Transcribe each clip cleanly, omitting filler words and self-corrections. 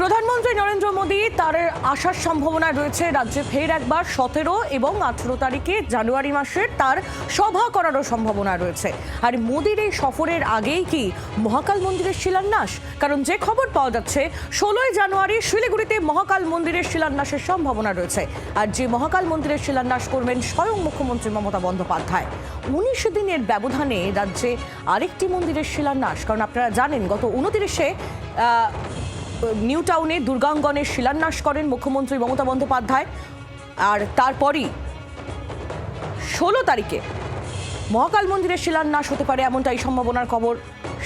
প্রধানমন্ত্রী নরেন্দ্র মোদী তার আসার সম্ভাবনা রয়েছে রাজ্যে ফের একবার 17 এবং 18 তারিখে জানুয়ারি মাসের তার সভা করারও সম্ভাবনা রয়েছে। আর মোদীর এই সফরের আগেই কি মহাকাল মন্দিরের শিলান্যাস? কারণ যে খবর পাওয়া যাচ্ছে 16 জানুয়ারি শিলিগুড়িতে মহাকাল মন্দিরের শিলান্যাসের সম্ভাবনা রয়েছে। আর যে মহাকাল মন্দিরের শিলান্যাস করবেন স্বয়ং মুখ্যমন্ত্রী মমতা বন্দ্যোপাধ্যায়। 19 দিনের ব্যবধানে রাজ্যে আরেকটি মন্দিরের শিলান্যাস। কারণ আপনারা জানেন গত 29-এ নিউ টাউনে দুর্গাঙ্গনের শিলান্যাস করেন মুখ্যমন্ত্রী মমতা বন্দ্যোপাধ্যায়। আর তারপরই 16 তারিখে মহাকাল মন্দিরের শিলান্যাস হতে পারে এমনটাই সম্ভাবনার খবর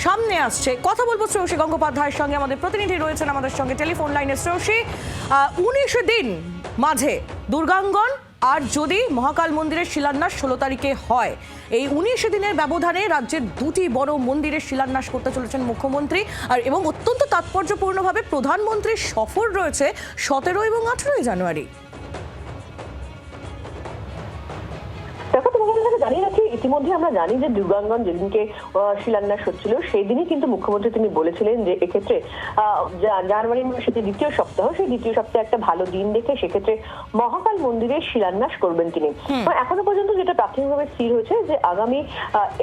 সামনে আসছে। কথা বলবো শ্রেয়সী গঙ্গোপাধ্যায়ের সঙ্গে, আমাদের প্রতিনিধি রয়েছেন আমাদের সঙ্গে টেলিফোন লাইনে। শ্রেয়সী, 19 দিন মাঝে দুর্গাঙ্গন আর যদি মহাকাল মন্দিরের শিলান্যাস 16 তারিখে হয়, এই 19 দিনের ব্যবধানে রাজ্যের দুটি বড় মন্দিরের শিলান্যাস করতে চলেছেন মুখ্যমন্ত্রী। আর এবং অত্যন্ত তাৎপর্যপূর্ণভাবে প্রধানমন্ত্রীর সফর রয়েছে 17 এবং 18 জানুয়ারি। জানিয়ে রাখি, ইতিমধ্যে আমরা জানি যে দুর্গাঙ্গন যেদিনকে শিলান্যাস হচ্ছিল সেই দিনই কিন্তু মুখ্যমন্ত্রী তিনি বলেছিলেন যে এক্ষেত্রে জানুয়ারি মাসের যে দ্বিতীয় সপ্তাহ, সেই দ্বিতীয় সপ্তাহে একটা ভালো দিন দেখে সেক্ষেত্রে মহাকাল মন্দিরের শিলান্যাস করবেন তিনি। এখনো পর্যন্ত যেটা প্রাথমিকভাবে স্থির হয়েছে যে আগামী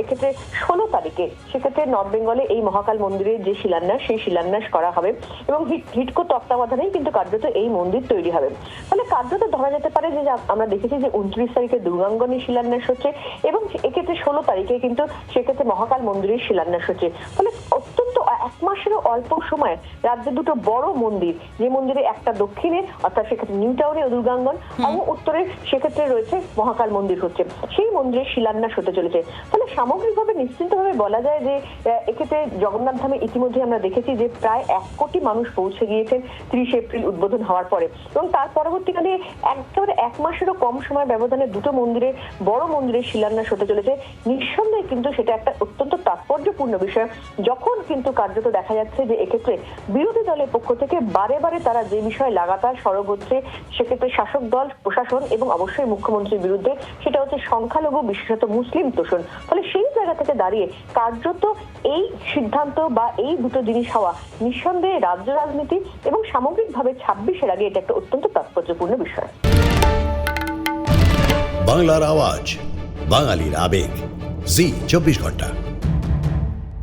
এক্ষেত্রে 16 তারিখে সেক্ষেত্রে নর্থ বেঙ্গলে এই মহাকাল মন্দিরের যে শিলান্যাস, সেই শিলান্যাস করা হবে এবং হিডকো তত্ত্বাবধানেই কিন্তু কার্যত এই মন্দির তৈরি হবে। ফলে কার্যত ধরা যেতে পারে যে আমরা দেখেছি যে 29 তারিখে দুর্গাঙ্গনের শিলান্যাস হচ্ছে এবং এক্ষেত্রে 16 তারিখে কিন্তু সেক্ষেত্রে মহাকাল মন্দিরের শিলান্যাস হচ্ছে। ফলে অত্যন্ত এক মাসেরও অল্প সময় রাজ্যে দুটো বড় মন্দির, যে মন্দিরে একটা দক্ষিণে অর্থাৎ সেক্ষেত্রে নিউ টাউনে দুর্গাঙ্গন এবং উত্তরে সেক্ষেত্রে রয়েছে মহাকাল মন্দির হচ্ছে, সেই মন্দিরের শিলান্যাস হতে চলেছে। ফলে সামগ্রিকভাবে নিশ্চিন্তভাবে বলা যায় যে এক্ষেত্রে জগন্নাথ ধামে ইতিমধ্যে আমরা দেখেছি যে প্রায় 1 কোটি মানুষ পৌঁছে গিয়েছেন 30 এপ্রিল উদ্বোধন হওয়ার পরে, এবং তার পরবর্তীকালে একেবারে 1 মাসেরও কম সময় ব্যবধানে দুটো মন্দিরে বড় মন্দিরের শিলান্যাস হতে চলেছে। নিঃসন্দেহে কিন্তু সেটা একটা অত্যন্ত তাৎপর্যপূর্ণ বিষয়, যখন কিন্তু কার্যত দেখা যাচ্ছে যে এক্ষেত্রে বিরোধী দলের পক্ষ থেকে বারে বারে তারা যে বিষয়ে লাগাতার সরব হচ্ছে সেক্ষেত্রে শাসক দল, প্রশাসন এবং অবশ্যই মুখ্যমন্ত্রীর বিরুদ্ধে, সেটা হচ্ছে সংখ্যালঘু বিশেষত মুসলিম তোষণ। ফলে সেই জায়গা থেকে দাঁড়িয়ে কার্যত এই সিদ্ধান্ত বা এই দুটো জিনিস হওয়া নিঃসন্দেহে রাজ্য রাজনীতি এবং সামগ্রিকভাবে 26-এর আগে এটা একটা অত্যন্ত তাৎপর্যপূর্ণ বিষয়। বাংলার আওয়াজ, বাঙালির আবেগ, জি 24 ঘন্টা।